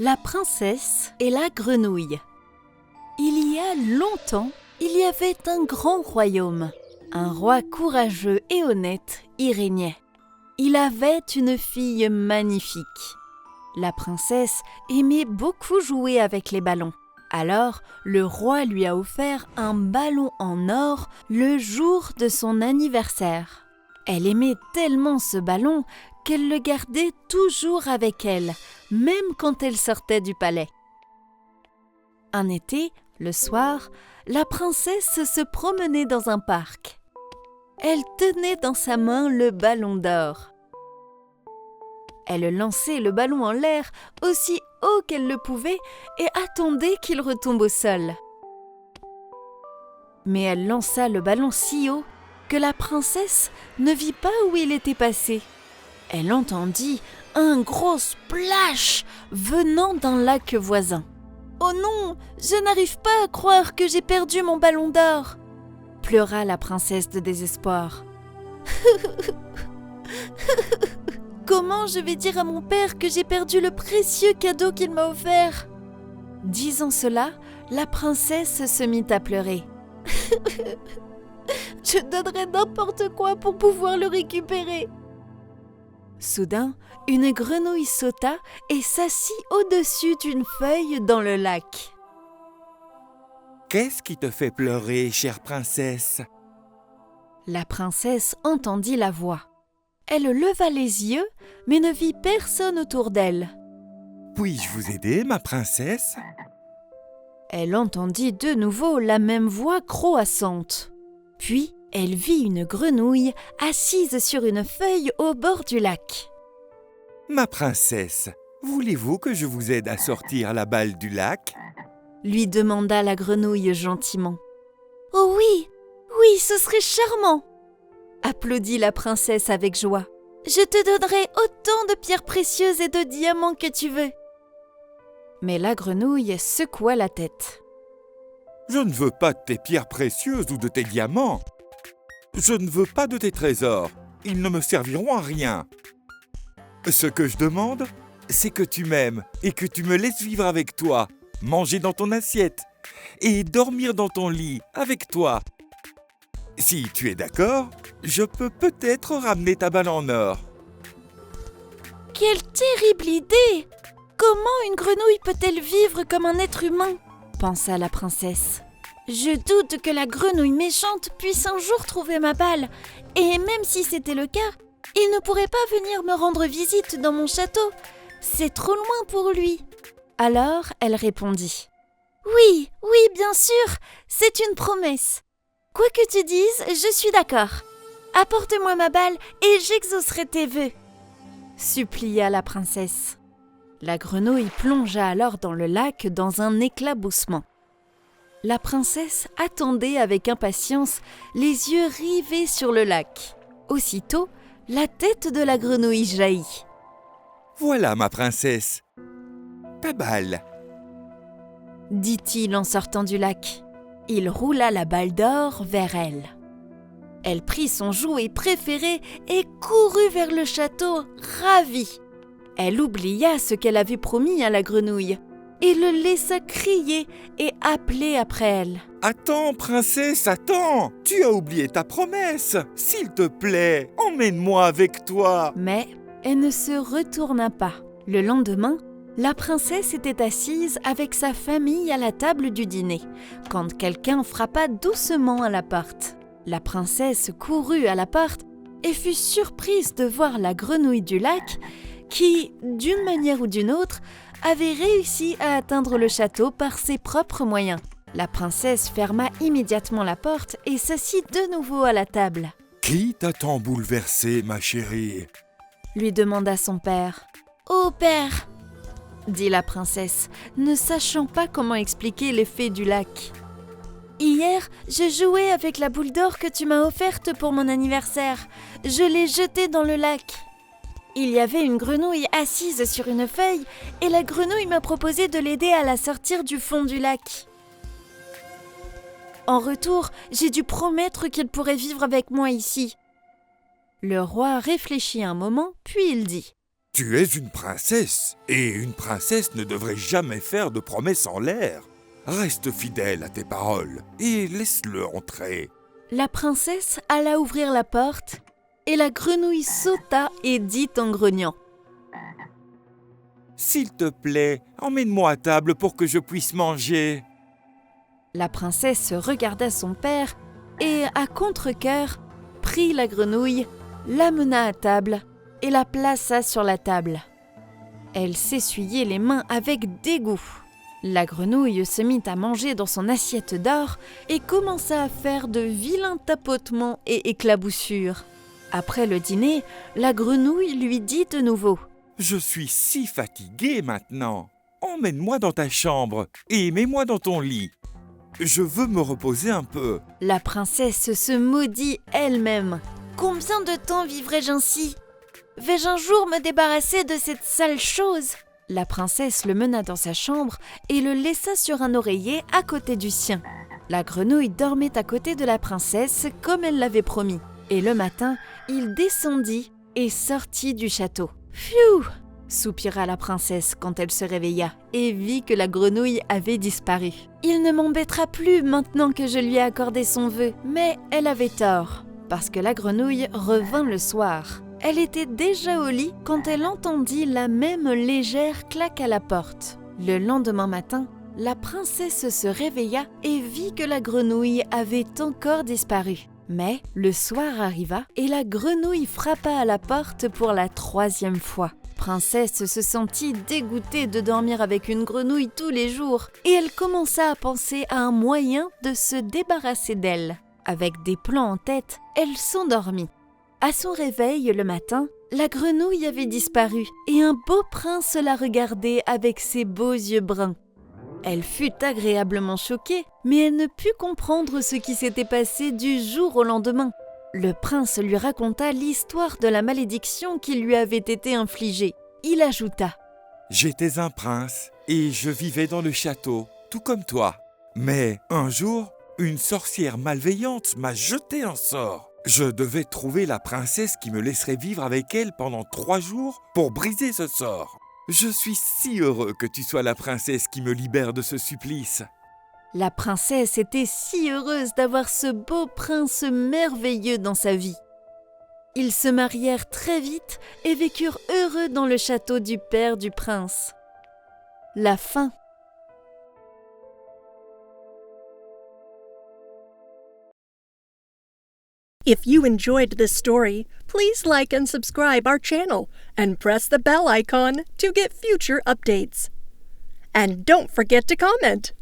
La princesse et la grenouille. Il y a longtemps, il y avait un grand royaume. Un roi courageux et honnête y régnait. Il avait une fille magnifique. La princesse aimait beaucoup jouer avec les ballons. Alors, le roi lui a offert un ballon en or le jour de son anniversaire. Elle aimait tellement ce ballon qu'elle le gardait toujours avec elle, même quand elle sortait du palais. Un été, le soir, la princesse se promenait dans un parc. Elle tenait dans sa main le ballon d'or. Elle lançait le ballon en l'air aussi haut qu'elle le pouvait et attendait qu'il retombe au sol. Mais elle lança le ballon si haut que la princesse ne vit pas où il était passé. Elle entendit un gros splash venant d'un lac voisin. « Oh non, je n'arrive pas à croire que j'ai perdu mon ballon d'or !» pleura la princesse de désespoir. « Comment je vais dire à mon père que j'ai perdu le précieux cadeau qu'il m'a offert ?» Disant cela, la princesse se mit à pleurer. « Je donnerais n'importe quoi pour pouvoir le récupérer !» Soudain, une grenouille sauta et s'assit au-dessus d'une feuille dans le lac. « Qu'est-ce qui te fait pleurer, chère princesse ?» La princesse entendit la voix. Elle leva les yeux, mais ne vit personne autour d'elle. « Puis-je vous aider, ma princesse ?» Elle entendit de nouveau la même voix croassante. Puis, elle vit une grenouille assise sur une feuille au bord du lac. « Ma princesse, voulez-vous que je vous aide à sortir la balle du lac ?» lui demanda la grenouille gentiment. « Oh oui, oui, ce serait charmant !» applaudit la princesse avec joie. « Je te donnerai autant de pierres précieuses et de diamants que tu veux. » Mais la grenouille secoua la tête. « Je ne veux pas de tes pierres précieuses ou de tes diamants. Je ne veux pas de tes trésors. Ils ne me serviront à rien. Ce que je demande, c'est que tu m'aimes et que tu me laisses vivre avec toi, manger dans ton assiette et dormir dans ton lit avec toi. Si tu es d'accord, je peux peut-être ramener ta balle en or. » Quelle terrible idée! Comment une grenouille peut-elle vivre comme un être humain? Pensa la princesse. Je doute que la grenouille méchante puisse un jour trouver ma balle, et même si c'était le cas, il ne pourrait pas venir me rendre visite dans mon château. C'est trop loin pour lui. Alors elle répondit. Oui, bien sûr, c'est une promesse. Quoi que tu dises, je suis d'accord. Apporte-moi ma balle et j'exaucerai tes vœux, supplia la princesse. La grenouille plongea alors dans le lac dans un éclaboussement. La princesse attendait avec impatience, les yeux rivés sur le lac. Aussitôt, la tête de la grenouille jaillit. « Voilà, ma princesse, ta balle !» dit-il en sortant du lac. Il roula la balle d'or vers elle. Elle prit son jouet préféré et courut vers le château, ravie. Elle oublia ce qu'elle avait promis à la grenouille et le laissa crier et appeler après elle. « Attends, princesse, attends! Tu as oublié ta promesse! S'il te plaît, emmène-moi avec toi !» Mais elle ne se retourna pas. Le lendemain, la princesse était assise avec sa famille à la table du dîner, quand quelqu'un frappa doucement à la porte. La princesse courut à la porte et fut surprise de voir la grenouille du lac qui, d'une manière ou d'une autre, avait réussi à atteindre le château par ses propres moyens. La princesse ferma immédiatement la porte et s'assit de nouveau à la table. « Qui t'a tant bouleversée, ma chérie ?» lui demanda son père. « Oh père !» dit la princesse, ne sachant pas comment expliquer l'effet du lac. « Hier, je jouais avec la boule d'or que tu m'as offerte pour mon anniversaire. Je l'ai jetée dans le lac. Il y avait une grenouille assise sur une feuille et la grenouille m'a proposé de l'aider à la sortir du fond du lac. En retour, j'ai dû promettre qu'il pourrait vivre avec moi ici. » Le roi réfléchit un moment, puis il dit Tu es une princesse, et une princesse ne devrait jamais faire de promesses en l'air. Reste fidèle à tes paroles, et laisse-le entrer. La princesse alla ouvrir la porte, et la grenouille sauta et dit en grognant. « S'il te plaît, emmène-moi à table pour que je puisse manger. » La princesse regarda son père et, à contre-cœur, prit la grenouille, l'amena à table et la plaça sur la table. Elle s'essuyait les mains avec dégoût. La grenouille se mit à manger dans son assiette d'or et commença à faire de vilains tapotements et éclaboussures. Après le dîner, la grenouille lui dit de nouveau « Je suis si fatiguée maintenant. Emmène-moi dans ta chambre et mets-moi dans ton lit. Je veux me reposer un peu. » La princesse se maudit elle-même. « Combien de temps vivrai-je ainsi ? Vais-je un jour me débarrasser de cette sale chose ?» La princesse le mena dans sa chambre et le laissa sur un oreiller à côté du sien. La grenouille dormait à côté de la princesse comme elle l'avait promis. Et le matin, il descendit et sortit du château. « Pfiou !» soupira la princesse quand elle se réveilla et vit que la grenouille avait disparu. « Il ne m'embêtera plus maintenant que je lui ai accordé son vœu. » Mais elle avait tort, parce que la grenouille revint le soir. Elle était déjà au lit quand elle entendit la même légère claque à la porte. Le lendemain matin, la princesse se réveilla et vit que la grenouille avait encore disparu. Mais le soir arriva et la grenouille frappa à la porte pour la 3e fois. Princesse se sentit dégoûtée de dormir avec une grenouille tous les jours et elle commença à penser à un moyen de se débarrasser d'elle. Avec des plans en tête, elle s'endormit. À son réveil le matin, la grenouille avait disparu et un beau prince la regardait avec ses beaux yeux bruns. Elle fut agréablement choquée, mais elle ne put comprendre ce qui s'était passé du jour au lendemain. Le prince lui raconta l'histoire de la malédiction qui lui avait été infligée. Il ajouta « J'étais un prince et je vivais dans le château, tout comme toi. Mais un jour, une sorcière malveillante m'a jeté un sort. Je devais trouver la princesse qui me laisserait vivre avec elle pendant 3 jours pour briser ce sort. Je suis si heureux que tu sois la princesse qui me libère de ce supplice. » La princesse était si heureuse d'avoir ce beau prince merveilleux dans sa vie. Ils se marièrent très vite et vécurent heureux dans le château du père du prince. La fin. If you enjoyed this story, please like and subscribe our channel and press the bell icon to get future updates. And don't forget to comment.